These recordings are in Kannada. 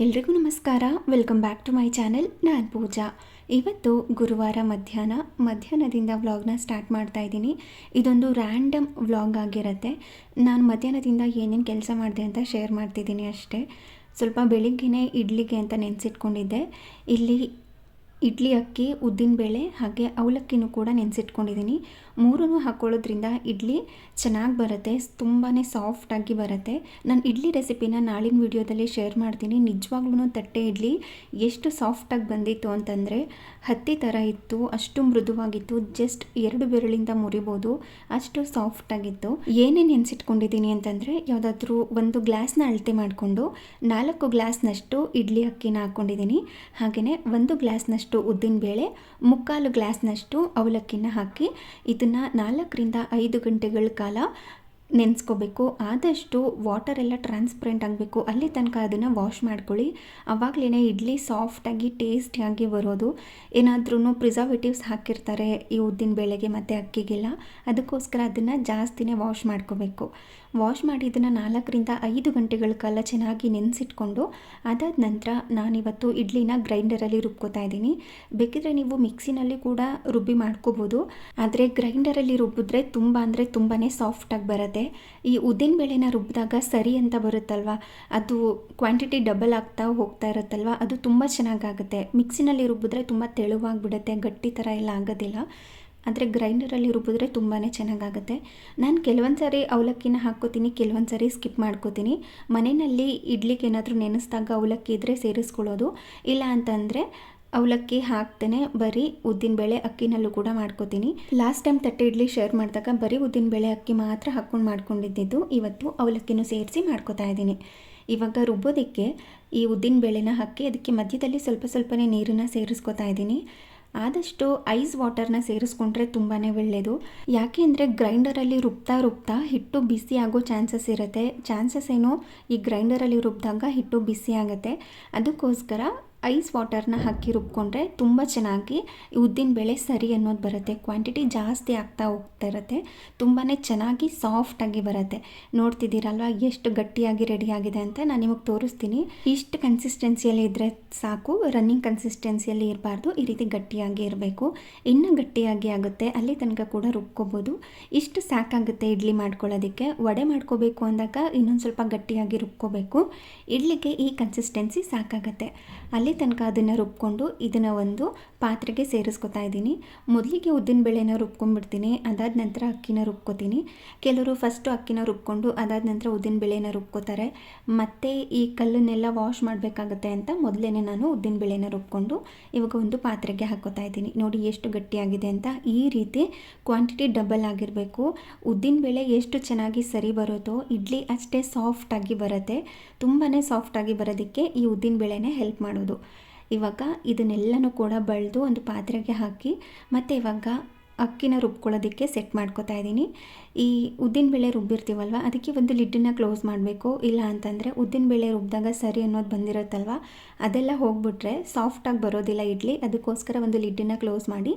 ಎಲ್ರಿಗೂ ನಮಸ್ಕಾರ. Welcome back to my channel. ನಾನು ಪೂಜಾ. ಇವತ್ತು ಗುರುವಾರ ಮಧ್ಯಾಹ್ನದಿಂದ ವ್ಲಾಗ್ನ ಸ್ಟಾರ್ಟ್ ಮಾಡ್ತಾ ಇದ್ದೀನಿ. ಇದೊಂದು ರ್ಯಾಂಡಮ್ ವ್ಲಾಗ್ ಆಗಿರುತ್ತೆ. ನಾನು ಮಧ್ಯಾಹ್ನದಿಂದ ಏನೇನು ಕೆಲಸ ಮಾಡಿದೆ ಅಂತ ಶೇರ್ ಮಾಡ್ತಿದ್ದೀನಿ ಅಷ್ಟೇ. ಸ್ವಲ್ಪ ಬೆಳಿಗ್ಗೆನೇ ಇಡ್ಲಿಗೆ ಅಂತ ನೆನೆಸಿಟ್ಕೊಂಡಿದ್ದೆ. ಇಲ್ಲಿ ಇಡ್ಲಿ ಅಕ್ಕಿ, ಉದ್ದಿನಬೇಳೆ ಹಾಗೆ ಅವಲಕ್ಕಿನೂ ಕೂಡ ನೆನೆಸಿಟ್ಕೊಂಡಿದ್ದೀನಿ. ಮೂರನ್ನು ಹಾಕ್ಕೊಳ್ಳೋದ್ರಿಂದ ಇಡ್ಲಿ ಚೆನ್ನಾಗಿ ಬರುತ್ತೆ, ತುಂಬಾ ಸಾಫ್ಟಾಗಿ ಬರುತ್ತೆ. ನಾನು ಇಡ್ಲಿ ರೆಸಿಪಿನ ನಾಳಿನ ವೀಡಿಯೋದಲ್ಲಿ ಶೇರ್ ಮಾಡ್ತೀನಿ. ನಿಜವಾಗ್ಲೂ ತಟ್ಟೆ ಇಡ್ಲಿ ಎಷ್ಟು ಸಾಫ್ಟಾಗಿ ಬಂದಿತ್ತು ಅಂತಂದರೆ ಹತ್ತಿ ಥರ ಇತ್ತು, ಅಷ್ಟು ಮೃದುವಾಗಿತ್ತು. ಜಸ್ಟ್ 2 ಬೆರಳಿಂದ ಮುರಿಬೋದು, ಅಷ್ಟು ಸಾಫ್ಟಾಗಿತ್ತು. ಏನೇನು ನೆನೆಸಿಟ್ಕೊಂಡಿದ್ದೀನಿ ಅಂತಂದರೆ, ಯಾವುದಾದ್ರೂ ಒಂದು ಗ್ಲಾಸ್ನ ಅಳತೆ ಮಾಡಿಕೊಂಡು 4 ಗ್ಲಾಸ್ನಷ್ಟು ಇಡ್ಲಿ ಅಕ್ಕಿನ ಹಾಕ್ಕೊಂಡಿದ್ದೀನಿ. ಹಾಗೆಯೇ 1 ಗ್ಲಾಸ್ನಷ್ಟು ಉದ್ದಿನಬೇಳೆ, 3/4 ಗ್ಲಾಸ್ನಷ್ಟು ಅವಲಕ್ಕಿನ ಹಾಕಿ ಇದನ್ನು 4ರಿಂದ 5 ಗಂಟೆಗಳ ಕಾಲ ನೆನೆಸ್ಕೋಬೇಕು. ಆದಷ್ಟು ವಾಟರ್ ಎಲ್ಲ ಟ್ರಾನ್ಸ್ಪರೆಂಟ್ ಆಗಬೇಕು, ಅಲ್ಲಿ ತನಕ ಅದನ್ನು ವಾಶ್ ಮಾಡ್ಕೊಳ್ಳಿ. ಆವಾಗಲೇ ಇಡ್ಲಿ ಸಾಫ್ಟಾಗಿ ಟೇಸ್ಟಿಯಾಗಿ ಬರೋದು. ಏನಾದ್ರೂ ಪ್ರಿಸರ್ವೇಟಿವ್ಸ್ ಹಾಕಿರ್ತಾರೆ ಈ ಉದ್ದಿನಬೇಳೆಗೆ ಮತ್ತು ಅಕ್ಕಿಗೆಲ್ಲ, ಅದಕ್ಕೋಸ್ಕರ ಅದನ್ನು ಜಾಸ್ತಿನೇ ವಾಶ್ ಮಾಡ್ಕೋಬೇಕು. ವಾಶ್ ಮಾಡಿ ಇದನ್ನು 4ರಿಂದ 5 ಗಂಟೆಗಳ ಕಾಲ ಚೆನ್ನಾಗಿ ನೆನೆಸಿಟ್ಕೊಂಡು ಅದಾದ ನಂತರ ನಾನಿವತ್ತು ಇಡ್ಲಿನ ಗ್ರೈಂಡರಲ್ಲಿ ರುಬ್ಕೋತಾ ಇದ್ದೀನಿ. ಬೇಕಿದ್ರೆ ನೀವು ಮಿಕ್ಸಿನಲ್ಲಿ ಕೂಡ ರುಬ್ಬಿ ಮಾಡ್ಕೋಬೋದು, ಆದರೆ ಗ್ರೈಂಡರಲ್ಲಿ ರುಬ್ಬಿದ್ರೆ ತುಂಬಾ ಸಾಫ್ಟಾಗಿ ಬರುತ್ತೆ. ಈ ಉದ್ದಿನಬೇಳೆನ ರುಬ್ಬಿದಾಗ ಸರಿ ಅಂತ ಬರುತ್ತಲ್ವ, ಅದು ಕ್ವಾಂಟಿಟಿ ಡಬಲ್ ಆಗ್ತಾ ಹೋಗ್ತಾ ಇರುತ್ತಲ್ವ, ಅದು ತುಂಬ ಚೆನ್ನಾಗಾಗುತ್ತೆ. ಮಿಕ್ಸಿನಲ್ಲಿ ರುಬ್ಬಿದ್ರೆ ತುಂಬ ತೆಳುವಾಗಿಬಿಡುತ್ತೆ, ಗಟ್ಟಿ ಥರ ಎಲ್ಲ ಆಗೋದಿಲ್ಲ. ಆದರೆ ಗ್ರೈಂಡರಲ್ಲಿ ರುಬ್ಬಿದ್ರೆ ತುಂಬಾ ಚೆನ್ನಾಗಾಗುತ್ತೆ. ನಾನು ಕೆಲವೊಂದು ಸಾರಿ ಅವಲಕ್ಕಿನ ಹಾಕ್ಕೋತೀನಿ, ಕೆಲವೊಂದು ಸಾರಿ ಸ್ಕಿಪ್ ಮಾಡ್ಕೋತೀನಿ. ಮನೆಯಲ್ಲಿ ಇಡ್ಲಿಗೆ ಏನಾದರೂ ನೆನೆಸಿದಾಗ ಅವಲಕ್ಕಿ ಇದ್ದರೆ ಸೇರಿಸ್ಕೊಳ್ಳೋದು, ಇಲ್ಲ ಅಂತಂದರೆ ಅವಲಕ್ಕಿ ಹಾಕ್ತೇನೆ ಬರೀ ಉದ್ದಿನಬೇಳೆ ಅಕ್ಕಿನಲ್ಲೂ ಕೂಡ ಮಾಡ್ಕೋತೀನಿ. ಲಾಸ್ಟ್ ಟೈಮ್ ತಟ್ಟೆ ಇಡ್ಲಿ ಶೇರ್ ಮಾಡಿದಾಗ ಬರೀ ಉದ್ದಿನಬೇಳೆ ಅಕ್ಕಿ ಮಾತ್ರ ಹಾಕ್ಕೊಂಡು ಮಾಡ್ಕೊಂಡಿದ್ದು, ಇವತ್ತು ಅವಲಕ್ಕಿನೂ ಸೇರಿಸಿ ಮಾಡ್ಕೋತಾ ಇದ್ದೀನಿ. ಇವಾಗ ರುಬ್ಬೋದಕ್ಕೆ ಈ ಉದ್ದಿನಬೇಳೆನ ಹಾಕಿ ಅದಕ್ಕೆ ಮಧ್ಯದಲ್ಲಿ ಸ್ವಲ್ಪನೇ ನೀರನ್ನು ಸೇರಿಸ್ಕೋತಾ ಇದ್ದೀನಿ. ಆದಷ್ಟು ಐಸ್ ವಾಟರ್ನ ಸೇರಿಸ್ಕೊಂಡ್ರೆ ತುಂಬಾ ಒಳ್ಳೆಯದು. ಯಾಕೆ ಅಂದರೆ ಗ್ರೈಂಡರಲ್ಲಿ ರುಬ್ತಾ ಹಿಟ್ಟು ಬಿಸಿ ಆಗೋ ಚಾನ್ಸಸ್ ಏನು, ಈ ಗ್ರೈಂಡರಲ್ಲಿ ರುಬ್ಬಿದಾಗ ಹಿಟ್ಟು ಬಿಸಿ ಆಗುತ್ತೆ. ಅದಕ್ಕೋಸ್ಕರ ಐಸ್ ವಾಟರ್ನ ಹಾಕಿ ರುಬ್ಕೊಂಡ್ರೆ ತುಂಬ ಚೆನ್ನಾಗಿ ಉದ್ದಿನಬೇಳೆ ಸರಿ ಅನ್ನೋದು ಬರುತ್ತೆ. ಕ್ವಾಂಟಿಟಿ ಜಾಸ್ತಿ ಆಗ್ತಾ ಹೋಗ್ತಾ ಇರುತ್ತೆ, ತುಂಬಾ ಚೆನ್ನಾಗಿ ಸಾಫ್ಟಾಗಿ ಬರುತ್ತೆ. ನೋಡ್ತಿದ್ದೀರಲ್ವ ಎಷ್ಟು ಗಟ್ಟಿಯಾಗಿ ರೆಡಿಯಾಗಿದೆ ಅಂತ. ನಾನು ನಿಮಗೆ ತೋರಿಸ್ತೀನಿ. ಇಷ್ಟು ಕನ್ಸಿಸ್ಟೆನ್ಸಿಯಲ್ಲಿ ಇದ್ದರೆ ಸಾಕು, ರನ್ನಿಂಗ್ ಕನ್ಸಿಸ್ಟೆನ್ಸಿಯಲ್ಲಿ ಇರಬಾರ್ದು, ಈ ರೀತಿ ಗಟ್ಟಿಯಾಗಿ ಇರಬೇಕು. ಇನ್ನೂ ಗಟ್ಟಿಯಾಗಿ ಆಗುತ್ತೆ, ಅಲ್ಲಿ ತನಕ ಕೂಡ ರುಬ್ಕೋಬೋದು. ಇಷ್ಟು ಸಾಕಾಗುತ್ತೆ ಇಡ್ಲಿ ಮಾಡ್ಕೊಳ್ಳೋದಕ್ಕೆ. ವಡೆ ಮಾಡ್ಕೋಬೇಕು ಅಂದಾಗ ಇನ್ನೊಂದು ಸ್ವಲ್ಪ ಗಟ್ಟಿಯಾಗಿ ರುಬ್ಕೋಬೇಕು. ಇಡ್ಲಿಗೆ ಈ ಕನ್ಸಿಸ್ಟೆನ್ಸಿ ಸಾಕಾಗುತ್ತೆ. ಅಲ್ಲಿ ತನಕ ಅದನ್ನು ರುಬ್ಕೊಂಡು ಇದನ್ನು ಒಂದು ಪಾತ್ರೆಗೆ ಸೇರಿಸ್ಕೊತಾ ಇದ್ದೀನಿ. ಮೊದಲಿಗೆ ಉದ್ದಿನಬೇಳೆನ ರುಬ್ಕೊಂಡ್ಬಿಡ್ತೀನಿ, ಅದಾದ ನಂತರ ಅಕ್ಕಿನ ರುಬ್ಕೋತೀನಿ. ಕೆಲವರು ಫಸ್ಟು ಅಕ್ಕಿನ ರುಬ್ಕೊಂಡು ಅದಾದ ನಂತರ ಉದ್ದಿನಬೇಳೆನ ರುಬ್ಕೋತಾರೆ. ಮತ್ತು ಈ ಕಲ್ಲನ್ನೆಲ್ಲ ವಾಶ್ ಮಾಡಬೇಕಾಗತ್ತೆ ಅಂತ ಮೊದಲೇ ನಾನು ಉದ್ದಿನಬೇಳೆನ ರುಬ್ಕೊಂಡು ಇವಾಗ ಒಂದು ಪಾತ್ರೆಗೆ ಹಾಕ್ಕೋತಾ ಇದ್ದೀನಿ. ನೋಡಿ ಎಷ್ಟು ಗಟ್ಟಿಯಾಗಿದೆ ಅಂತ. ಈ ರೀತಿ ಕ್ವಾಂಟಿಟಿ ಡಬಲ್ ಆಗಿರಬೇಕು. ಉದ್ದಿನಬೇಳೆ ಎಷ್ಟು ಚೆನ್ನಾಗಿ ಸರಿ ಬರುತ್ತೋ ಇಡ್ಲಿ ಅಷ್ಟೇ ಸಾಫ್ಟಾಗಿ ಬರುತ್ತೆ. ತುಂಬಾ ಸಾಫ್ಟಾಗಿ ಬರೋದಕ್ಕೆ ಈ ಉದ್ದಿನಬೇಳೆನೇ ಹೆಲ್ಪ್ ಮಾಡೋದು. ಇವಾಗ ಇದನ್ನೆಲ್ಲನೂ ಕೂಡ ಬಳ್ದು ಒಂದು ಪಾತ್ರೆಗೆ ಹಾಕಿ ಮತ್ತು ಇವಾಗ ಅಕ್ಕಿನ ರುಬ್ಕೊಳ್ಳೋದಕ್ಕೆ ಸೆಟ್ ಮಾಡ್ಕೋತಾ ಇದ್ದೀನಿ. ಈ ಉದ್ದಿನಬೇಳೆ ರುಬ್ಬಿರ್ತೀವಲ್ವ, ಅದಕ್ಕೆ ಒಂದು ಲಿಡ್ಡನ್ನು ಕ್ಲೋಸ್ ಮಾಡಬೇಕು. ಇಲ್ಲ ಅಂತಂದರೆ ಉದ್ದಿನಬೇಳೆ ರುಬ್ಬಿದಾಗ ಸರಿ ಅನ್ನೋದು ಬಂದಿರುತ್ತಲ್ವ, ಅದೆಲ್ಲ ಹೋಗ್ಬಿಟ್ರೆ ಸಾಫ್ಟಾಗಿ ಬರೋದಿಲ್ಲ ಇಡ್ಲಿ. ಅದಕ್ಕೋಸ್ಕರ ಒಂದು ಲಿಡ್ಡನ್ನು ಕ್ಲೋಸ್ ಮಾಡಿ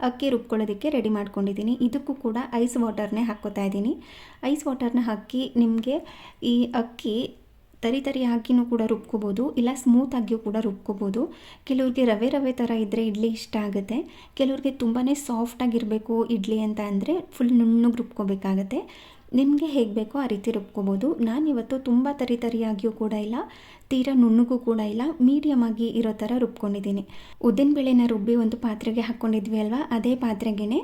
ಅಕ್ಕಿ ರುಬ್ಕೊಳ್ಳೋದಕ್ಕೆ ರೆಡಿ ಮಾಡ್ಕೊಂಡಿದ್ದೀನಿ. ಇದಕ್ಕೂ ಕೂಡ ಐಸ್ ವಾಟರ್ನೇ ಹಾಕ್ಕೋತಾ ಇದ್ದೀನಿ. ಐಸ್ ವಾಟರ್ನ ಹಾಕಿ ನಿಮಗೆ ಈ ಅಕ್ಕಿ ತರಿಯಾಗಿಯೂ ಕೂಡ ರುಬ್ಕೋಬೋದು, ಇಲ್ಲ ಸ್ಮೂತಾಗಿಯೂ ಕೂಡ ರುಬ್ಕೋಬೋದು. ಕೆಲವ್ರಿಗೆ ರವೆ ಥರ ಇದ್ದರೆ ಇಡ್ಲಿ ಇಷ್ಟ ಆಗುತ್ತೆ. ಕೆಲವ್ರಿಗೆ ತುಂಬಾ ಸಾಫ್ಟಾಗಿರಬೇಕು ಇಡ್ಲಿ ಅಂತ ಅಂದರೆ ಫುಲ್ ನುಣ್ಣಗೆ ರುಬ್ಕೋಬೇಕಾಗತ್ತೆ. ನಿಮಗೆ ಹೇಗೆ ಬೇಕೋ ಆ ರೀತಿ ರುಬ್ಕೋಬೋದು. ನಾನಿವತ್ತು ತುಂಬ ತರಿಯಾಗಿಯೂ ಕೂಡ ಇಲ್ಲ, ತೀರಾ ನುಣ್ಣಗೂ ಕೂಡ ಇಲ್ಲ, ಮೀಡಿಯಮ್ ಆಗಿ ಇರೋ ಥರ ರುಬ್ಕೊಂಡಿದ್ದೀನಿ. ಉದ್ದಿನಬೇಳೆನ ರುಬ್ಬಿ ಒಂದು ಪಾತ್ರೆಗೆ ಹಾಕ್ಕೊಂಡಿದ್ವಿ ಅಲ್ವಾ, ಅದೇ ಪಾತ್ರೆಗೆ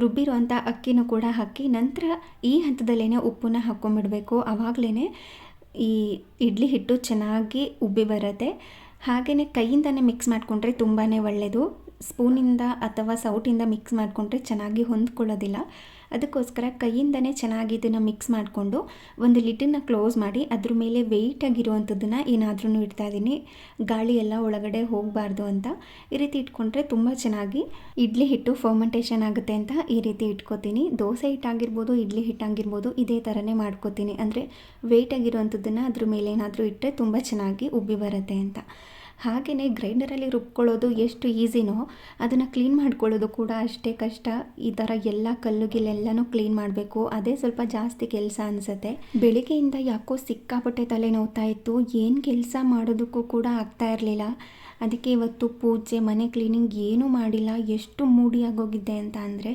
ರುಬ್ಬಿರುವಂಥ ಅಕ್ಕಿನೂ ಕೂಡ ಹಾಕಿ ನಂತರ ಈ ಹಂತದಲ್ಲೇ ಉಪ್ಪನ್ನ ಹಾಕ್ಕೊಂಬಿಡಬೇಕು. ಆವಾಗಲೇ ಈ ಇಡ್ಲಿ ಹಿಟ್ಟು ಚೆನ್ನಾಗಿ ಉಬ್ಬಿ ಬರುತ್ತೆ. ಹಾಗೆಯೇ ಕೈಯಿಂದನೇ ಮಿಕ್ಸ್ ಮಾಡಿಕೊಂಡ್ರೆ ತುಂಬಾ ಒಳ್ಳೆಯದು. ಸ್ಪೂನಿಂದ ಅಥವಾ ಸೌಟಿಂದ ಮಿಕ್ಸ್ ಮಾಡಿಕೊಂಡ್ರೆ ಚೆನ್ನಾಗಿ ಹೊಂದ್ಕೊಳ್ಳೋದಿಲ್ಲ. ಅದಕ್ಕೋಸ್ಕರ ಕೈಯಿಂದನೇ ಚೆನ್ನಾಗಿ ಇದನ್ನು ಮಿಕ್ಸ್ ಮಾಡಿಕೊಂಡು ಒಂದು ಲಿಡ್ಡನ್ನು ಕ್ಲೋಸ್ ಮಾಡಿ ಅದ್ರ ಮೇಲೆ ವೆಯ್ಟಾಗಿರುವಂಥದ್ದನ್ನು ಏನಾದ್ರೂ ಇಡ್ತಾ ಇದ್ದೀನಿ, ಗಾಳಿ ಎಲ್ಲ ಒಳಗಡೆ ಹೋಗಬಾರ್ದು ಅಂತ. ಈ ರೀತಿ ಇಟ್ಕೊಂಡ್ರೆ ತುಂಬ ಚೆನ್ನಾಗಿ ಇಡ್ಲಿ ಹಿಟ್ಟು ಫರ್ಮೆಂಟೇಷನ್ ಆಗುತ್ತೆ ಅಂತ ಈ ರೀತಿ ಇಟ್ಕೋತೀನಿ. ದೋಸೆ ಹಿಟ್ಟಾಗಿರ್ಬೋದು, ಇಡ್ಲಿ ಹಿಟ್ಟಾಗಿರ್ಬೋದು, ಇದೇ ಥರನೇ ಮಾಡ್ಕೋತೀನಿ. ಅಂದರೆ ವೆಯ್ಟಾಗಿರುವಂಥದ್ದನ್ನು ಅದ್ರ ಮೇಲೆ ಏನಾದರೂ ಇಟ್ಟರೆ ತುಂಬ ಚೆನ್ನಾಗಿ ಉಬ್ಬಿ ಬರುತ್ತೆ ಅಂತ. ಹಾಗೆಯೇ ಗ್ರೈಂಡರಲ್ಲಿ ರುಬ್ಕೊಳ್ಳೋದು ಎಷ್ಟು ಈಸಿನೋ ಅದನ್ನು ಕ್ಲೀನ್ ಮಾಡ್ಕೊಳ್ಳೋದು ಕೂಡ ಅಷ್ಟೇ ಕಷ್ಟ. ಈ ಥರ ಎಲ್ಲ ಕಲ್ಲು ಗಿಲ್ಲೆಲ್ಲನೂ ಕ್ಲೀನ್ ಮಾಡಬೇಕು, ಅದೇ ಸ್ವಲ್ಪ ಜಾಸ್ತಿ ಕೆಲಸ ಅನಿಸುತ್ತೆ. ಬೆಳಿಗ್ಗೆಯಿಂದ ಯಾಕೋ ಸಿಕ್ಕಾಪಟ್ಟೆ ತಲೆ ನೋವ್ತಾ ಇತ್ತು, ಏನು ಕೆಲಸ ಮಾಡೋದಕ್ಕೂ ಕೂಡ ಆಗ್ತಾ ಇರಲಿಲ್ಲ. ಅದಕ್ಕೆ ಇವತ್ತು ಪೂಜೆ, ಮನೆ ಕ್ಲೀನಿಂಗ್ ಏನೂ ಮಾಡಿಲ್ಲ. ಎಷ್ಟು ಮೂಡಿ ಆಗೋಗಿದ್ದೆ ಅಂತ ಅಂದರೆ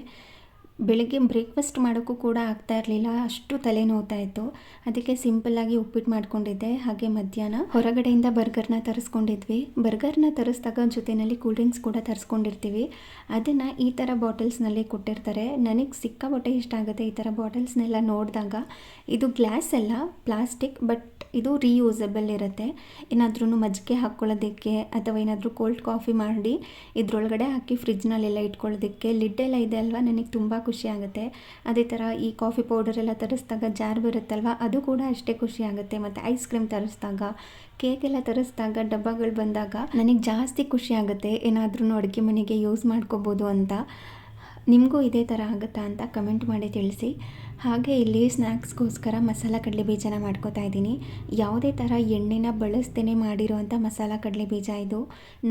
ಬೆಳಗ್ಗೆ ಬ್ರೇಕ್ಫಾಸ್ಟ್ ಮಾಡೋಕ್ಕೂ ಕೂಡ ಆಗ್ತಾ ಇರಲಿಲ್ಲ, ಅಷ್ಟು ತಲೆ ನೋವ್ತಾ ಇತ್ತು. ಅದಕ್ಕೆ ಸಿಂಪಲ್ಲಾಗಿ ಉಪ್ಪಿಟ್ಟು ಮಾಡ್ಕೊಂಡಿದ್ದೆ. ಹಾಗೆ ಮಧ್ಯಾಹ್ನ ಹೊರಗಡೆಯಿಂದ ಬರ್ಗರ್ನ ತರಿಸ್ಕೊಂಡಿದ್ವಿ. ಬರ್ಗರ್ನ ತರಿಸಿದಾಗ ಜೊತೆಯಲ್ಲಿ ಕೂಲ್ ಡ್ರಿಂಕ್ಸ್ ಕೂಡ ತರಿಸ್ಕೊಂಡಿರ್ತೀವಿ. ಅದನ್ನು ಈ ಥರ ಬಾಟಲ್ಸ್ನಲ್ಲಿ ಕೊಟ್ಟಿರ್ತಾರೆ. ನನಗೆ ಸಿಕ್ಕಾಪಟ್ಟೆ ಇಷ್ಟ ಆಗುತ್ತೆ ಈ ಥರ ಬಾಟಲ್ಸ್ನೆಲ್ಲ ನೋಡಿದಾಗ. ಇದು ಗ್ಲಾಸ್ ಅಲ್ಲ, ಪ್ಲಾಸ್ಟಿಕ್, ಬಟ್ ಇದು ರೀಯೂಸಬಲ್ ಇರುತ್ತೆ. ಏನಾದ್ರೂ ಮಜ್ಜಿಗೆ ಹಾಕ್ಕೊಳ್ಳೋದಕ್ಕೆ ಅಥವಾ ಏನಾದರೂ ಕೋಲ್ಡ್ ಕಾಫಿ ಮಾಡಿ ಇದರೊಳಗಡೆ ಹಾಕಿ ಫ್ರಿಜ್ನಲ್ಲೆಲ್ಲ ಇಟ್ಕೊಳ್ಳೋದಕ್ಕೆ ಲಿಡ್ ಎಲ್ಲ ಇದೆ ಅಲ್ವಾ, ನನಗೆ ತುಂಬ ಖುಷಿ ಆಗುತ್ತೆ. ಅದೇ ಥರ ಈ ಕಾಫಿ ಪೌಡರ್ ಎಲ್ಲ ತರಿಸಿದಾಗ ಜಾರ್ ಬರುತ್ತಲ್ವ, ಅದು ಕೂಡ ಅಷ್ಟೇ ಖುಷಿ ಆಗುತ್ತೆ. ಮತ್ತು ಐಸ್ ಕ್ರೀಮ್ ತರಿಸಿದಾಗ, ಕೇಕ್ ಎಲ್ಲ ತರಿಸಿದಾಗ, ಡಬ್ಬಗಳು ಬಂದಾಗ ನನಗೆ ಜಾಸ್ತಿ ಖುಷಿ ಆಗುತ್ತೆ. ಏನಾದ್ರೂ ಅಡುಗೆ ಮನೆಗೆ ಯೂಸ್ ಮಾಡ್ಕೋಬೋದು ಅಂತ. ನಿಮಗೂ ಇದೇ ಥರ ಆಗುತ್ತಾ ಅಂತ ಕಮೆಂಟ್ ಮಾಡಿ ತಿಳಿಸಿ. ಹಾಗೆ ಇಲ್ಲಿ ಸ್ನ್ಯಾಕ್ಸ್ಗೋಸ್ಕರ ಮಸಾಲ ಕಡಲೆ ಬೀಜನ ಮಾಡ್ಕೋತಾ ಇದ್ದೀನಿ. ಯಾವುದೇ ಥರ ಎಣ್ಣೆನ ಬಳಸ್ದೇ ಮಾಡಿರೋವಂಥ ಮಸಾಲ ಕಡಲೆ ಬೀಜ ಇದು.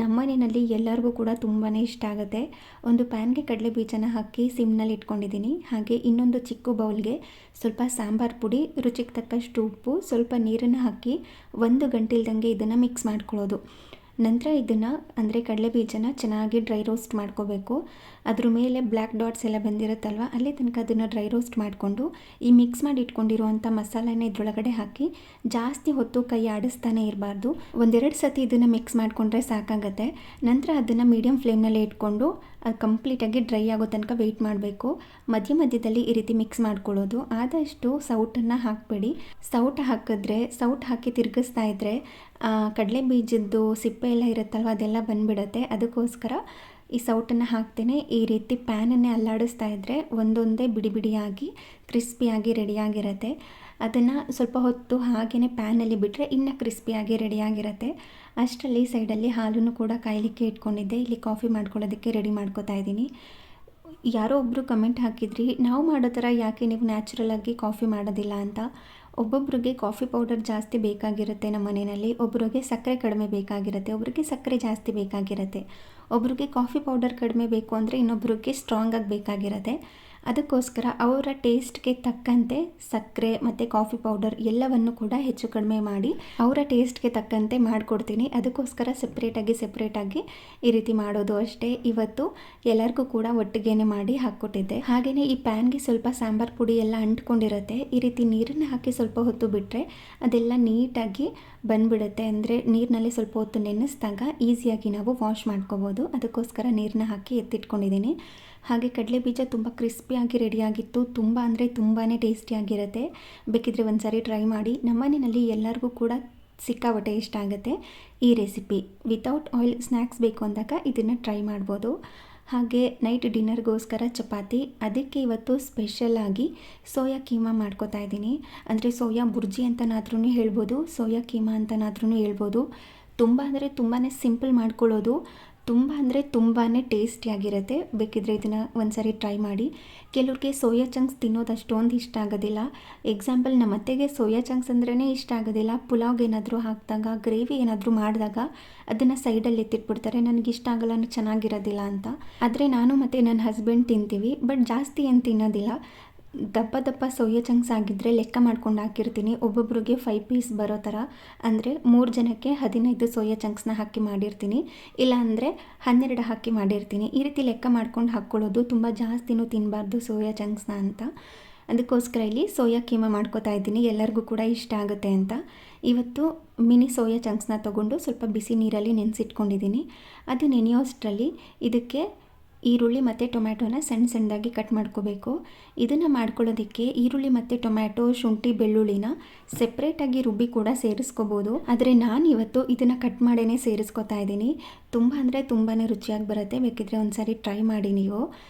ನಮ್ಮನೆಯಲ್ಲಿ ಎಲ್ಲರಿಗೂ ಕೂಡ ತುಂಬಾ ಇಷ್ಟ ಆಗುತ್ತೆ. ಒಂದು ಪ್ಯಾನ್ಗೆ ಕಡಲೆ ಬೀಜನ ಹಾಕಿ ಸಿಮ್ನಲ್ಲಿ ಇಟ್ಕೊಂಡಿದ್ದೀನಿ. ಹಾಗೆ ಇನ್ನೊಂದು ಚಿಕ್ಕ ಬೌಲ್ಗೆ ಸ್ವಲ್ಪ ಸಾಂಬಾರು ಪುಡಿ, ರುಚಿಗೆ ತಕ್ಕಷ್ಟು ಉಪ್ಪು, ಸ್ವಲ್ಪ ನೀರನ್ನು ಹಾಕಿ 1 ಗಂಟೆ ಇಲ್ದಂಗೆ ಇದನ್ನು ಮಿಕ್ಸ್ ಮಾಡ್ಕೊಳ್ಳೋದು. ನಂತರ ಇದನ್ನು ಅಂದರೆ ಕಡಲೆ ಬೀಜನ ಚೆನ್ನಾಗಿ ಡ್ರೈ ರೋಸ್ಟ್ ಮಾಡ್ಕೋಬೇಕು. ಅದ್ರ ಮೇಲೆ ಬ್ಲ್ಯಾಕ್ ಡಾಟ್ಸ್ ಎಲ್ಲ ಬಂದಿರುತ್ತಲ್ವ, ಅಲ್ಲಿ ತನಕ ಅದನ್ನು ಡ್ರೈ ರೋಸ್ಟ್ ಮಾಡಿಕೊಂಡು ಈ ಮಿಕ್ಸ್ ಮಾಡಿ ಇಟ್ಕೊಂಡಿರುವಂಥ ಮಸಾಲೆನ ಇದರೊಳಗಡೆ ಹಾಕಿ ಜಾಸ್ತಿ ಹೊತ್ತು ಕೈ ಆಡಿಸ್ತಾನೆ ಇರಬಾರ್ದು. 1-2 ಸತಿ ಇದನ್ನು ಮಿಕ್ಸ್ ಮಾಡಿಕೊಂಡ್ರೆ ಸಾಕಾಗತ್ತೆ. ನಂತರ ಅದನ್ನು ಮೀಡಿಯಮ್ ಫ್ಲೇಮ್ನಲ್ಲೇ ಇಟ್ಕೊಂಡು ಅದು ಕಂಪ್ಲೀಟಾಗಿ ಡ್ರೈ ಆಗೋ ತನಕ ವೆಯ್ಟ್ ಮಾಡಬೇಕು. ಮಧ್ಯದಲ್ಲಿ ಈ ರೀತಿ ಮಿಕ್ಸ್ ಮಾಡ್ಕೊಳ್ಳೋದು. ಆದಷ್ಟು ಸೌಟನ್ನು ಹಾಕಬೇಡಿ. ಸೌಟ್ ಹಾಕಿ ತಿರುಗಿಸ್ತಾ ಇದ್ದರೆ ಕಡಲೆ ಬೀಜದ್ದು ಸಿಪ್ಪೆ ಎಲ್ಲ ಇರುತ್ತಲ್ವ, ಅದೆಲ್ಲ ಬಂದುಬಿಡುತ್ತೆ. ಅದಕ್ಕೋಸ್ಕರ ಈ ಸೌಟನ್ನು ಹಾಕ್ತೇನೆ ಈ ರೀತಿ ಪ್ಯಾನನ್ನೇ ಅಲ್ಲಾಡಿಸ್ತಾ ಇದ್ದರೆ ಒಂದೊಂದೇ ಬಿಡಿ ಬಿಡಿಯಾಗಿ ಕ್ರಿಸ್ಪಿಯಾಗಿ ರೆಡಿಯಾಗಿರುತ್ತೆ. ಅದನ್ನು ಸ್ವಲ್ಪ ಹೊತ್ತು ಹಾಗೆಯೇ ಪ್ಯಾನಲ್ಲಿ ಬಿಟ್ಟರೆ ಇನ್ನೂ ಕ್ರಿಸ್ಪಿಯಾಗಿ ರೆಡಿಯಾಗಿರುತ್ತೆ. ಅಷ್ಟರಲ್ಲಿ ಸೈಡಲ್ಲಿ ಹಾಲನ್ನು ಕೂಡ ಕಾಯಲಿಕ್ಕೆ ಇಟ್ಕೊಂಡಿದ್ದೆ. ಇಲ್ಲಿ ಕಾಫಿ ಮಾಡ್ಕೊಳ್ಳೋದಕ್ಕೆ ರೆಡಿ ಮಾಡ್ಕೋತಾ ಇದ್ದೀನಿ. ಯಾರೋ ಒಬ್ಬರು ಕಮೆಂಟ್ ಹಾಕಿದ್ರಿ, ನಾವು ಮಾಡೋ ಥರ ಯಾಕೆ ನೀವು ನ್ಯಾಚುರಲಾಗಿ ಕಾಫಿ ಮಾಡೋದಿಲ್ಲ ಅಂತ. ಒಬ್ಬೊಬ್ಬರಿಗೆ ಕಾಫಿ ಪೌಡರ್ ಜಾಸ್ತಿ ಬೇಕಾಗಿರುತ್ತೆ ನಮ್ಮ ಮನೆಯಲ್ಲಿ, ಒಬ್ಬರಿಗೆ ಸಕ್ಕರೆ ಕಡಿಮೆ ಬೇಕಾಗಿರುತ್ತೆ, ಒಬ್ಬರಿಗೆ ಸಕ್ಕರೆ ಜಾಸ್ತಿ ಬೇಕಾಗಿರುತ್ತೆ, ಒಬ್ಬರಿಗೆ ಕಾಫಿ ಪೌಡರ್ ಕಡಿಮೆ ಬೇಕು ಅಂದರೆ ಇನ್ನೊಬ್ಬರಿಗೆ ಸ್ಟ್ರಾಂಗಾಗಿ ಬೇಕಾಗಿರುತ್ತೆ. ಅದಕ್ಕೋಸ್ಕರ ಅವರ ಟೇಸ್ಟ್ಗೆ ತಕ್ಕಂತೆ ಸಕ್ಕರೆ ಮತ್ತು ಕಾಫಿ ಪೌಡರ್ ಎಲ್ಲವನ್ನು ಕೂಡ ಹೆಚ್ಚು ಕಡಿಮೆ ಮಾಡಿ ಅವರ ಟೇಸ್ಟ್ಗೆ ತಕ್ಕಂತೆ ಮಾಡಿಕೊಡ್ತೀನಿ. ಅದಕ್ಕೋಸ್ಕರ ಸೆಪ್ರೇಟಾಗಿ ಈ ರೀತಿ ಮಾಡೋದು ಅಷ್ಟೇ. ಇವತ್ತು ಎಲ್ಲರಿಗೂ ಕೂಡ ಒಟ್ಟಿಗೆನೆ ಮಾಡಿ ಹಾಕ್ಕೊಟ್ಟಿದ್ದೆ. ಹಾಗೆಯೇ ಈ ಪ್ಯಾನ್ಗೆ ಸ್ವಲ್ಪ ಸಾಂಬಾರು ಪುಡಿ ಎಲ್ಲ ಅಂಟ್ಕೊಂಡಿರುತ್ತೆ. ಈ ರೀತಿ ನೀರನ್ನು ಹಾಕಿ ಸ್ವಲ್ಪ ಹೊತ್ತು ಬಿಟ್ಟರೆ ಅದೆಲ್ಲ ನೀಟಾಗಿ ಬಂದುಬಿಡುತ್ತೆ. ಅಂದರೆ ನೀರಿನಲ್ಲಿ ಸ್ವಲ್ಪ ಹೊತ್ತು ನೆನೆಸಿದಾಗ ಈಸಿಯಾಗಿ ನಾವು ವಾಶ್ ಮಾಡ್ಕೋಬೋದು. ಅದಕ್ಕೋಸ್ಕರ ನೀರನ್ನ ಹಾಕಿ ಎತ್ತಿಟ್ಕೊಂಡಿದ್ದೀನಿ. ಹಾಗೆ ಕಡಲೆ ಬೀಜ ತುಂಬ ಕ್ರಿಸ್ಪಿಯಾಗಿ ರೆಡಿಯಾಗಿತ್ತು. ತುಂಬ ಅಂದರೆ ತುಂಬಾ ಟೇಸ್ಟಿಯಾಗಿರುತ್ತೆ. ಬೇಕಿದ್ರೆ ಒಂದು ಸಾರಿ ಟ್ರೈ ಮಾಡಿ. ನಮ್ಮನೆಯಲ್ಲಿ ಎಲ್ಲರಿಗೂ ಕೂಡ ಸಿಕ್ಕಾಪಟ್ಟೆ ಇಷ್ಟ ಆಗುತ್ತೆ ಈ ರೆಸಿಪಿ. ವಿತೌಟ್ ಆಯಿಲ್ ಸ್ನ್ಯಾಕ್ಸ್ ಬೇಕು ಅಂದಾಗ ಇದನ್ನು ಟ್ರೈ ಮಾಡ್ಬೋದು. ಹಾಗೆ ನೈಟ್ ಡಿನ್ನರ್ಗೋಸ್ಕರ ಚಪಾತಿ. ಅದಕ್ಕೆ ಇವತ್ತು ಸ್ಪೆಷಲಾಗಿ ಸೋಯಾ ಕೀಮಾ ಮಾಡ್ಕೋತಾ ಇದ್ದೀನಿ. ಅಂದರೆ ಸೋಯಾ ಬುರ್ಜಿ ಅಂತನಾದ್ರೂ ಹೇಳ್ಬೋದು, ಸೋಯಾ ಕೀಮಾ ಅಂತನಾದ್ರೂ ಹೇಳ್ಬೋದು. ತುಂಬ ಅಂದರೆ ತುಂಬಾ ಸಿಂಪಲ್ ಮಾಡ್ಕೊಳ್ಳೋದು, ತುಂಬ ಅಂದರೆ ತುಂಬಾ ಟೇಸ್ಟಿಯಾಗಿರುತ್ತೆ. ಬೇಕಿದ್ರೆ ಇದನ್ನು ಒಂದು ಸಾರಿ ಟ್ರೈ ಮಾಡಿ. ಕೆಲವ್ರಿಗೆ ಸೋಯಾ ಚಂಕ್ಸ್ ತಿನ್ನೋದು ಅಷ್ಟೊಂದು ಇಷ್ಟ ಆಗೋದಿಲ್ಲ. ಎಕ್ಸಾಂಪಲ್ ನಮ್ಮ ಅತ್ತೆಗೆ ಸೋಯಾ ಚಂಕ್ಸ್ ಅಂದ್ರೇ ಇಷ್ಟ ಆಗೋದಿಲ್ಲ. ಪುಲಾವ್ಗೆ ಏನಾದರೂ ಹಾಕಿದಾಗ, ಗ್ರೇವಿ ಏನಾದರೂ ಮಾಡಿದಾಗ ಅದನ್ನು ಸೈಡಲ್ಲಿ ಎತ್ತಿಟ್ಬಿಡ್ತಾರೆ. ನನಗೆ ಇಷ್ಟ ಆಗಲ್ಲ, ಚೆನ್ನಾಗಿರೋದಿಲ್ಲ ಅಂತ. ಆದರೆ ನಾನು ಮತ್ತು ನನ್ನ ಹಸ್ಬೆಂಡ್ ತಿಂತೀವಿ, ಬಟ್ ಜಾಸ್ತಿ ಏನು ತಿನ್ನೋದಿಲ್ಲ. ದಪ್ಪ ಸೋಯಾ ಚಂಕ್ಸ್ ಆಗಿದ್ದರೆ ಲೆಕ್ಕ ಮಾಡ್ಕೊಂಡು ಹಾಕಿರ್ತೀನಿ. ಒಬ್ಬೊಬ್ರಿಗೆ 5 ಪೀಸ್ ಬರೋ ಥರ, ಅಂದರೆ 3 ಜನಕ್ಕೆ 15 ಸೋಯಾ ಚಂಕ್ಸ್ನ ಹಾಕಿ ಮಾಡಿರ್ತೀನಿ, ಇಲ್ಲ ಅಂದರೆ 12 ಹಾಕಿ ಮಾಡಿರ್ತೀನಿ. ಈ ರೀತಿ ಲೆಕ್ಕ ಮಾಡ್ಕೊಂಡು ಹಾಕ್ಕೊಳ್ಳೋದು. ತುಂಬ ಜಾಸ್ತಿನೂ ತಿನ್ನಬಾರ್ದು ಸೋಯಾ ಚಂಕ್ಸ್ನ ಅಂತ. ಅದಕ್ಕೋಸ್ಕರ ಇಲ್ಲಿ ಸೋಯಾ ಕೀಮಾ ಮಾಡ್ಕೋತಾ ಇದ್ದೀನಿ, ಎಲ್ಲರಿಗೂ ಕೂಡ ಇಷ್ಟ ಆಗುತ್ತೆ ಅಂತ. ಇವತ್ತು ಮಿನಿ ಸೋಯಾ ಚಂಕ್ಸ್ನ ತೊಗೊಂಡು ಸ್ವಲ್ಪ ಬಿಸಿ ನೀರಲ್ಲಿ ನೆನೆಸಿಟ್ಕೊಂಡಿದ್ದೀನಿ. ಅದು ನೆನೆಯೋಷ್ಟರಲ್ಲಿ ಇದಕ್ಕೆ ಈರುಳ್ಳಿ ಮತ್ತು ಟೊಮ್ಯಾಟೋನ ಸಣ್ಣದಾಗಿ ಕಟ್ ಮಾಡ್ಕೋಬೇಕು. ಇದನ್ನು ಮಾಡ್ಕೊಳ್ಳೋದಕ್ಕೆ ಈರುಳ್ಳಿ ಮತ್ತು ಟೊಮ್ಯಾಟೊ, ಶುಂಠಿ, ಬೆಳ್ಳುಳ್ಳಿನ ಸೆಪ್ರೇಟಾಗಿ ರುಬ್ಬಿ ಕೂಡ ಸೇರಿಸ್ಕೋಬೋದು. ಆದರೆ ನಾನು ಇವತ್ತು ಇದನ್ನು ಕಟ್ ಮಾಡೇ ಸೇರಿಸ್ಕೋತಾ ಇದ್ದೀನಿ. ತುಂಬ ಅಂದರೆ ತುಂಬಾ ರುಚಿಯಾಗಿ ಬರುತ್ತೆ. ಬೇಕಿದ್ರೆ ಒಂದು ಸಾರಿ ಟ್ರೈ ಮಾಡಿ ನೀವು.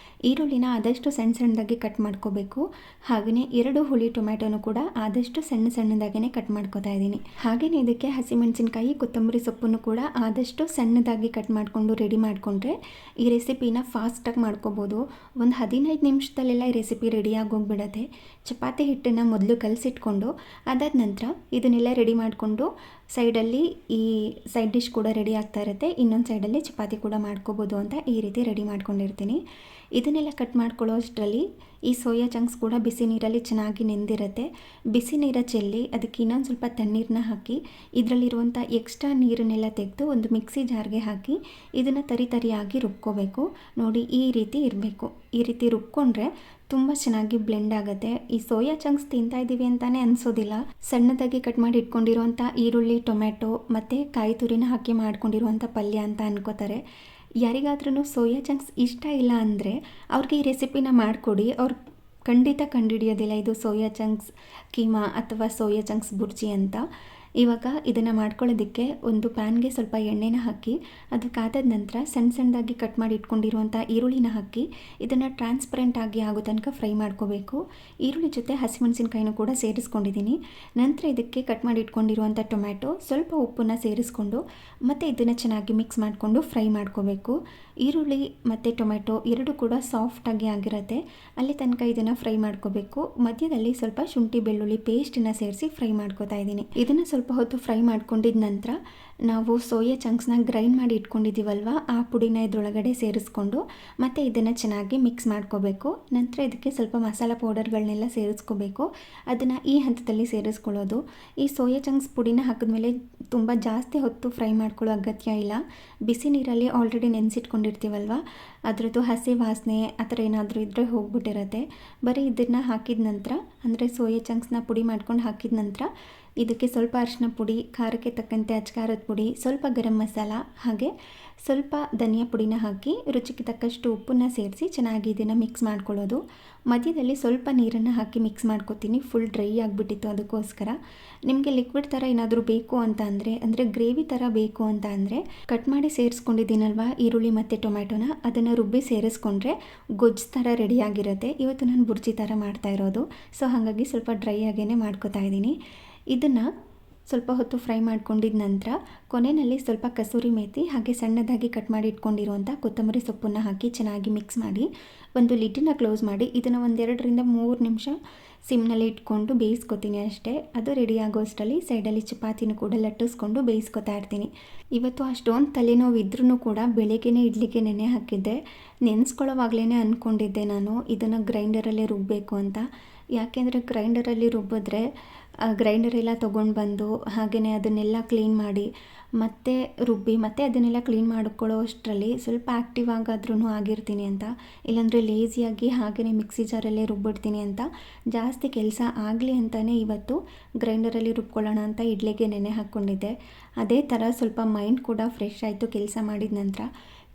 ಈರುಳ್ಳಿನ ಆದಷ್ಟು ಸಣ್ಣದಾಗಿ ಕಟ್ ಮಾಡ್ಕೋಬೇಕು. ಹಾಗೆಯೇ 2 ಹುಳಿ ಟೊಮ್ಯಾಟೊನು ಕೂಡ ಆದಷ್ಟು ಸಣ್ಣದಾಗೇ ಕಟ್ ಮಾಡ್ಕೋತಾ ಇದ್ದೀನಿ. ಹಾಗೆಯೇ ಇದಕ್ಕೆ ಹಸಿಮೆಣಸಿನ್ಕಾಯಿ, ಕೊತ್ತಂಬರಿ ಸೊಪ್ಪನ್ನು ಕೂಡ ಆದಷ್ಟು ಸಣ್ಣದಾಗಿ ಕಟ್ ಮಾಡಿಕೊಂಡು ರೆಡಿ ಮಾಡಿಕೊಂಡ್ರೆ ಈ ರೆಸಿಪಿನ ಫಾಸ್ಟಾಗಿ ಮಾಡ್ಕೋಬೋದು. ಒಂದು 15 ನಿಮಿಷದಲ್ಲೆಲ್ಲ ಈ ರೆಸಿಪಿ ರೆಡಿಯಾಗಿ ಹೋಗ್ಬಿಡತ್ತೆ. ಚಪಾತಿ ಹಿಟ್ಟನ್ನು ಮೊದಲು ಕಲಸಿಟ್ಕೊಂಡು ಅದಾದ ನಂತರ ಇದನ್ನೆಲ್ಲ ರೆಡಿ ಮಾಡಿಕೊಂಡು ಸೈಡಲ್ಲಿ ಈ ಸೈಡ್ ಡಿಶ್ ಕೂಡ ರೆಡಿ ಆಗ್ತಾ ಇರುತ್ತೆ, ಇನ್ನೊಂದು ಸೈಡಲ್ಲಿ ಚಪಾತಿ ಕೂಡ ಮಾಡ್ಕೋಬೋದು ಅಂತ ಈ ರೀತಿ ರೆಡಿ ಮಾಡ್ಕೊಂಡಿರ್ತೀನಿ. ಇದನ್ನೆಲ್ಲ ಕಟ್ ಮಾಡ್ಕೊಳ್ಳೋ ಅಷ್ಟರಲ್ಲಿ ಈ ಸೋಯಾ ಚಂಕ್ಸ್ ಕೂಡ ಬಿಸಿ ನೀರಲ್ಲಿ ಚೆನ್ನಾಗಿ ನೆಂದಿರುತ್ತೆ. ಬಿಸಿ ನೀರ ಚೆಲ್ಲಿ ಅದಕ್ಕೆ ಇನ್ನೊಂದು ಸ್ವಲ್ಪ ತಣ್ಣೀರನ್ನ ಹಾಕಿ ಇದರಲ್ಲಿರುವಂಥ ಎಕ್ಸ್ಟ್ರಾ ನೀರನ್ನೆಲ್ಲ ತೆಗೆದು ಒಂದು ಮಿಕ್ಸಿ ಜಾರ್ಗೆ ಹಾಕಿ ಇದನ್ನು ತರಿಯಾಗಿ ರುಬ್ಕೋಬೇಕು. ನೋಡಿ ಈ ರೀತಿ ಇರಬೇಕು. ಈ ರೀತಿ ರುಬ್ಕೊಂಡ್ರೆ ತುಂಬ ಚೆನ್ನಾಗಿ ಬ್ಲೆಂಡ್ ಆಗುತ್ತೆ. ಈ ಸೋಯಾ ಚಂಕ್ಸ್ ತಿಂತಾ ಇದ್ದೀವಿ ಅಂತಲೇ ಅನಿಸೋದಿಲ್ಲ. ಸಣ್ಣದಾಗಿ ಕಟ್ ಮಾಡಿ ಇಟ್ಕೊಂಡಿರುವಂಥ ಈರುಳ್ಳಿ, ಟೊಮೆಟೊ ಮತ್ತು ಕಾಯಿ ತುರಿನ ಹಾಕಿ ಮಾಡ್ಕೊಂಡಿರುವಂಥ ಪಲ್ಯ ಅಂತ ಅನ್ಕೋತಾರೆ. ಯಾರಿಗಾದ್ರೂ ಸೋಯಾ ಚಂಕ್ಸ್ ಇಷ್ಟ ಇಲ್ಲ ಅಂದರೆ ಅವ್ರಿಗೆ ಈ ರೆಸಿಪಿನ ಮಾಡಿಕೊಡಿ, ಅವ್ರು ಖಂಡಿತ ಕಂಡುಹಿಡಿಯೋದಿಲ್ಲ ಇದು ಸೋಯಾ ಚಂಕ್ಸ್ ಕೀಮಾ ಅಥವಾ ಸೋಯಾ ಚಂಕ್ಸ್ ಬುರ್ಜಿ ಅಂತ. ಇವಾಗ ಇದನ್ನು ಮಾಡ್ಕೊಳ್ಳೋದಕ್ಕೆ ಒಂದು ಪ್ಯಾನ್ಗೆ ಸ್ವಲ್ಪ ಎಣ್ಣೆನ ಹಾಕಿ ಅದು ಕಾದ ನಂತರ ಸಣ್ಣದಾಗಿ ಕಟ್ ಮಾಡಿ ಇಟ್ಕೊಂಡಿರುವಂಥ ಈರುಳ್ಳಿನ ಹಾಕಿ ಇದನ್ನು ಟ್ರಾನ್ಸ್ಪರೆಂಟ್ ಆಗಿ ಆಗೋ ತನಕ ಫ್ರೈ ಮಾಡ್ಕೋಬೇಕು. ಈರುಳ್ಳಿ ಜೊತೆ ಹಸಿಮೆಣಸಿನ್ಕಾಯಿನೂ ಕೂಡ ಸೇರಿಸ್ಕೊಂಡಿದ್ದೀನಿ. ನಂತರ ಇದಕ್ಕೆ ಕಟ್ ಮಾಡಿ ಇಟ್ಕೊಂಡಿರುವಂಥ ಟೊಮ್ಯಾಟೊ, ಸ್ವಲ್ಪ ಉಪ್ಪನ್ನು ಸೇರಿಸ್ಕೊಂಡು ಮತ್ತು ಇದನ್ನು ಚೆನ್ನಾಗಿ ಮಿಕ್ಸ್ ಮಾಡಿಕೊಂಡು ಫ್ರೈ ಮಾಡ್ಕೋಬೇಕು. ಈರುಳ್ಳಿ ಮತ್ತು ಟೊಮೆಟೊ ಎರಡೂ ಕೂಡ ಸಾಫ್ಟಾಗಿ ಆಗಿರುತ್ತೆ, ಅಲ್ಲಿ ತನಕ ಇದನ್ನು ಫ್ರೈ ಮಾಡ್ಕೋಬೇಕು. ಮಧ್ಯದಲ್ಲಿ ಸ್ವಲ್ಪ ಶುಂಠಿ ಬೆಳ್ಳುಳ್ಳಿ ಪೇಸ್ಟನ್ನು ಸೇರಿಸಿ ಫ್ರೈ ಮಾಡ್ಕೋತಾ ಇದ್ದೀನಿ. ಇದನ್ನು ಸ್ವಲ್ಪ ಹೊತ್ತು ಫ್ರೈ ಮಾಡ್ಕೊಂಡಿದ್ದ ನಂತರ ನಾವು ಸೋಯಾ ಚಂಕ್ಸ್ನ ಗ್ರೈಂಡ್ ಮಾಡಿ ಇಟ್ಕೊಂಡಿದ್ದೀವಲ್ವ, ಆ ಪುಡಿನ ಇದರೊಳಗಡೆ ಸೇರಿಸ್ಕೊಂಡು ಮತ್ತು ಇದನ್ನು ಚೆನ್ನಾಗಿ ಮಿಕ್ಸ್ ಮಾಡ್ಕೋಬೇಕು. ನಂತರ ಇದಕ್ಕೆ ಸ್ವಲ್ಪ ಮಸಾಲ ಪೌಡರ್ಗಳನ್ನೆಲ್ಲ ಸೇರಿಸ್ಕೋಬೇಕು. ಅದನ್ನು ಈ ಹಂತದಲ್ಲಿ ಸೇರಿಸ್ಕೊಳ್ಳೋದು. ಈ ಸೋಯಾ ಚಂಕ್ಸ್ ಪುಡಿನ ಹಾಕಿದ್ಮೇಲೆ ತುಂಬ ಜಾಸ್ತಿ ಹೊತ್ತು ಫ್ರೈ ಮಾಡ್ಕೊಳ್ಳೋ ಅಗತ್ಯ ಇಲ್ಲ. ಬಿಸಿ ನೀರಲ್ಲಿ ಆಲ್ರೆಡಿ ನೆನೆಸಿಟ್ಕೊಂಡಿರ್ತೀವಲ್ವ, ಅದರದ್ದು ಹಸಿ ವಾಸನೆ ಆ ಥರ ಏನಾದರೂ ಇದ್ದರೆ ಹೋಗ್ಬಿಟ್ಟಿರುತ್ತೆ. ಬರೀ ಇದನ್ನು ಹಾಕಿದ ನಂತರ ಅಂದರೆ ಸೋಯಾ ಚಂಕ್ಸ್ನ ಪುಡಿ ಮಾಡ್ಕೊಂಡು ಹಾಕಿದ ನಂತರ ಇದಕ್ಕೆ ಸ್ವಲ್ಪ ಅರಿಶಿನ ಪುಡಿ, ಖಾರಕ್ಕೆ ತಕ್ಕಂತೆ ಅಚ್ಕಾರದ ಪುಡಿ, ಸ್ವಲ್ಪ ಗರಂ ಮಸಾಲ ಹಾಗೆ ಸ್ವಲ್ಪ ಧನಿಯಾ ಪುಡಿನ ಹಾಕಿ ರುಚಿಗೆ ತಕ್ಕಷ್ಟು ಉಪ್ಪನ್ನು ಸೇರಿಸಿ ಚೆನ್ನಾಗಿ ಇದನ್ನು ಮಿಕ್ಸ್ ಮಾಡ್ಕೊಳ್ಳೋದು. ಮಧ್ಯದಲ್ಲಿ ಸ್ವಲ್ಪ ನೀರನ್ನು ಹಾಕಿ ಮಿಕ್ಸ್ ಮಾಡ್ಕೊತೀನಿ, ಫುಲ್ ಡ್ರೈ ಆಗಿಬಿಟ್ಟಿತ್ತು ಅದಕ್ಕೋಸ್ಕರ. ನಿಮಗೆ ಲಿಕ್ವಿಡ್ ಥರ ಏನಾದರೂ ಬೇಕು ಅಂತ ಅಂದರೆ ಗ್ರೇವಿ ಥರ ಬೇಕು ಅಂತ ಅಂದರೆ ಕಟ್ ಮಾಡಿ ಸೇರಿಸ್ಕೊಂಡಿದ್ದೀನಲ್ವ ಈರುಳ್ಳಿ ಮತ್ತು ಟೊಮ್ಯಾಟೊನ, ಅದನ್ನು ರುಬ್ಬಿ ಸೇರಿಸ್ಕೊಂಡ್ರೆ ಗೊಜ್ಜು ಥರ ರೆಡಿಯಾಗಿರುತ್ತೆ. ಇವತ್ತು ನಾನು ಬುರ್ಜಿ ಥರ ಮಾಡ್ತಾ ಇರೋದು, ಸೊ ಹಾಗಾಗಿ ಸ್ವಲ್ಪ ಡ್ರೈ ಆಗೇ ಮಾಡ್ಕೊತಾ ಇದ್ದೀನಿ. ಇದನ್ನು ಸ್ವಲ್ಪ ಹೊತ್ತು ಫ್ರೈ ಮಾಡ್ಕೊಂಡಿದ್ದ ನಂತರ ಕೊನೆಯಲ್ಲಿ ಸ್ವಲ್ಪ ಕಸೂರಿ ಮೇಥಿ ಹಾಗೆ ಸಣ್ಣದಾಗಿ ಕಟ್ ಮಾಡಿ ಇಟ್ಕೊಂಡಿರುವಂಥ ಕೊತ್ತಂಬರಿ ಸೊಪ್ಪನ್ನು ಹಾಕಿ ಚೆನ್ನಾಗಿ ಮಿಕ್ಸ್ ಮಾಡಿ ಒಂದು ಲಿಡ್ಡನ್ನ ಕ್ಲೋಸ್ ಮಾಡಿ ಇದನ್ನು 2-3 ನಿಮಿಷ ಸಿಮ್ನಲ್ಲಿ ಇಟ್ಕೊಂಡು ಬೇಯಿಸ್ಕೊತೀನಿ ಅಷ್ಟೇ. ಅದು ರೆಡಿ ಆಗೋ ಅಷ್ಟರಲ್ಲಿ ಸೈಡಲ್ಲಿ ಚಪಾತಿನೂ ಕೂಡ ಲಟ್ಟಿಸ್ಕೊಂಡು ಬೇಯಿಸ್ಕೊತಾ ಇರ್ತೀನಿ. ಇವತ್ತು ಅಷ್ಟೊಂದು ತಲೆನೋವು ಇದ್ರೂ ಕೂಡ ಬೆಳಗ್ಗೆನೇ ಇಡ್ಲಿಗೆ ನೆನೆ ಹಾಕಿದ್ದೆ. ನೆನೆಸ್ಕೊಳ್ಳೋವಾಗಲೇ ಅಂದ್ಕೊಂಡಿದ್ದೆ ನಾನು ಇದನ್ನು ಗ್ರೈಂಡರಲ್ಲೇ ರುಬ್ಬಬೇಕು ಅಂತ. ಯಾಕೆಂದರೆ ಗ್ರೈಂಡರಲ್ಲಿ ರುಬ್ಬಿದ್ರೆ ಗ್ರೈಂಡರೆಲ್ಲ ತೊಗೊಂಡು ಬಂದು ಹಾಗೆಯೇ ಅದನ್ನೆಲ್ಲ ಕ್ಲೀನ್ ಮಾಡಿ ಮತ್ತೆ ರುಬ್ಬಿ ಮತ್ತೆ ಅದನ್ನೆಲ್ಲ ಕ್ಲೀನ್ ಮಾಡ್ಕೊಳ್ಳೋ ಅಷ್ಟರಲ್ಲಿ ಸ್ವಲ್ಪ ಆ್ಯಕ್ಟಿವ್ ಆಗಾದ್ರೂ ಆಗಿರ್ತೀನಿ ಅಂತ, ಇಲ್ಲಾಂದರೆ ಲೇಸಿಯಾಗಿ ಹಾಗೆಯೇ ಮಿಕ್ಸಿ ಜಾರಲ್ಲೇ ರುಬ್ಬಿಡ್ತೀನಿ ಅಂತ. ಜಾಸ್ತಿ ಕೆಲಸ ಆಗಲಿ ಅಂತಲೇ ಇವತ್ತು ಗ್ರೈಂಡರಲ್ಲಿ ರುಬ್ಕೊಳ್ಳೋಣ ಅಂತ ಇಡ್ಲಿಗೆ ನೆನೆ ಹಾಕ್ಕೊಂಡಿದ್ದೆ. ಅದೇ ಥರ ಸ್ವಲ್ಪ ಮೈಂಡ್ ಕೂಡ ಫ್ರೆಶ್ ಆಯಿತು ಕೆಲಸ ಮಾಡಿದ ನಂತರ.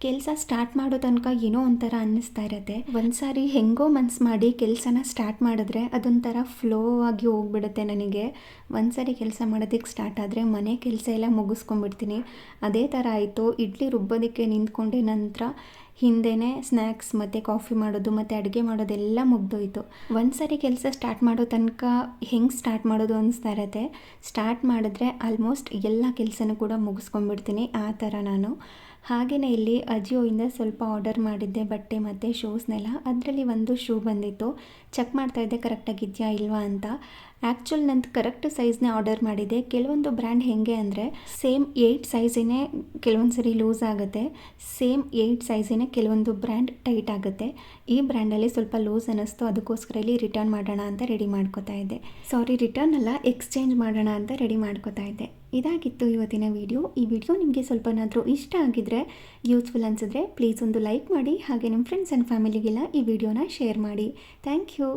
ಕೆಲಸ ಸ್ಟಾರ್ಟ್ ಮಾಡೋ ತನಕ ಏನೋ ಒಂಥರ ಅನ್ನಿಸ್ತಾ ಇರುತ್ತೆ. ಒಂದು ಸಾರಿ ಹೆಂಗೋ ಮನ್ಸು ಮಾಡಿ ಕೆಲಸನ ಸ್ಟಾರ್ಟ್ ಮಾಡಿದ್ರೆ ಅದೊಂಥರ ಫ್ಲೋ ಆಗಿ ಹೋಗ್ಬಿಡುತ್ತೆ ನನಗೆ. ಒಂದು ಸಾರಿ ಕೆಲಸ ಮಾಡೋದಕ್ಕೆ ಸ್ಟಾರ್ಟ್ ಆದರೆ ಮನೆ ಕೆಲಸ ಎಲ್ಲ ಮುಗಿಸ್ಕೊಂಡ್ಬಿಡ್ತೀನಿ. ಅದೇ ಥರ ಆಯಿತು. ಇಡ್ಲಿ ರುಬ್ಬೋದಕ್ಕೆ ನಿಂತ್ಕೊಂಡೆ ನಂತರ ಹಿಂದೆಯೇ ಸ್ನ್ಯಾಕ್ಸ್ ಮತ್ತು ಕಾಫಿ ಮಾಡೋದು ಮತ್ತು ಅಡುಗೆ ಮಾಡೋದೆಲ್ಲ ಮುಗ್ದೋಯ್ತು. ಒಂದು ಸಾರಿ ಕೆಲಸ ಸ್ಟಾರ್ಟ್ ಮಾಡೋ ತನಕ ಹೆಂಗೆ ಸ್ಟಾರ್ಟ್ ಮಾಡೋದು ಅನಿಸ್ತಾ ಇರುತ್ತೆ. ಸ್ಟಾರ್ಟ್ ಮಾಡಿದ್ರೆ ಆಲ್ಮೋಸ್ಟ್ ಎಲ್ಲ ಕೆಲಸನೂ ಕೂಡ ಮುಗಿಸ್ಕೊಂಡ್ಬಿಡ್ತೀನಿ, ಆ ಥರ ನಾನು. ಹಾಗೆಯೇ ಇಲ್ಲಿ ಅಜಿಯೋಯಿಂದ ಸ್ವಲ್ಪ ಆರ್ಡರ್ ಮಾಡಿದ್ದೆ ಬಟ್ಟೆ ಮತ್ತು ಶೂಸ್ನೆಲ್ಲ. ಅದರಲ್ಲಿ ಒಂದು ಶೂ ಬಂದಿತ್ತು. ಚೆಕ್ ಮಾಡ್ತಾಯಿದ್ದೆ ಕರೆಕ್ಟಾಗಿದೆಯಾ ಇಲ್ವಾ ಅಂತ. ಆ್ಯಕ್ಚುಲ್ ನಂದು ಕರೆಕ್ಟ್ ಸೈಜ್ನೇ ಆರ್ಡರ್ ಮಾಡಿದ್ದೆ. ಕೆಲವೊಂದು ಬ್ರ್ಯಾಂಡ್ ಹೇಗೆ ಅಂದರೆ ಸೇಮ್ 8 ಸೈಜೇ ಕೆಲವೊಂದು ಸರಿ ಲೂಸ್ ಆಗುತ್ತೆ, ಸೇಮ್ 8 ಸೈಜೇ ಕೆಲವೊಂದು ಬ್ರ್ಯಾಂಡ್ ಟೈಟ್ ಆಗುತ್ತೆ. ಈ ಬ್ರ್ಯಾಂಡಲ್ಲಿ ಸ್ವಲ್ಪ ಲೂಸ್ ಅನ್ನಿಸ್ತು, ಅದಕ್ಕೋಸ್ಕರ ಇಲ್ಲಿ ರಿಟರ್ನ್ ಮಾಡೋಣ ಅಂತ ರೆಡಿ ಮಾಡ್ಕೋತಾ ಇದ್ದೆ. ಸಾರಿ, ರಿಟರ್ನ್ ಅಲ್ಲ, ಎಕ್ಸ್ಚೇಂಜ್ ಮಾಡೋಣ ಅಂತ ರೆಡಿ ಮಾಡ್ಕೋತಾ ಇದ್ದೆ. ಇದಾಗಿತ್ತು ಇವತ್ತಿನ ವಿಡಿಯೋ. ಈ ವಿಡಿಯೋ ನಿಮಗೆ ಸ್ವಲ್ಪನಾದರೂ ಇಷ್ಟ ಆಗಿದ್ದರೆ, ಯೂಸ್ಫುಲ್ ಅನಿಸಿದ್ರೆ ಪ್ಲೀಸ್ ಒಂದು ಲೈಕ್ ಮಾಡಿ, ಹಾಗೆ ನಿಮ್ಮ ಫ್ರೆಂಡ್ಸ್ ಆ್ಯಂಡ್ ಫ್ಯಾಮಿಲಿಗೆಲ್ಲ ಈ ವಿಡಿಯೋನ ಶೇರ್ ಮಾಡಿ. Thank you.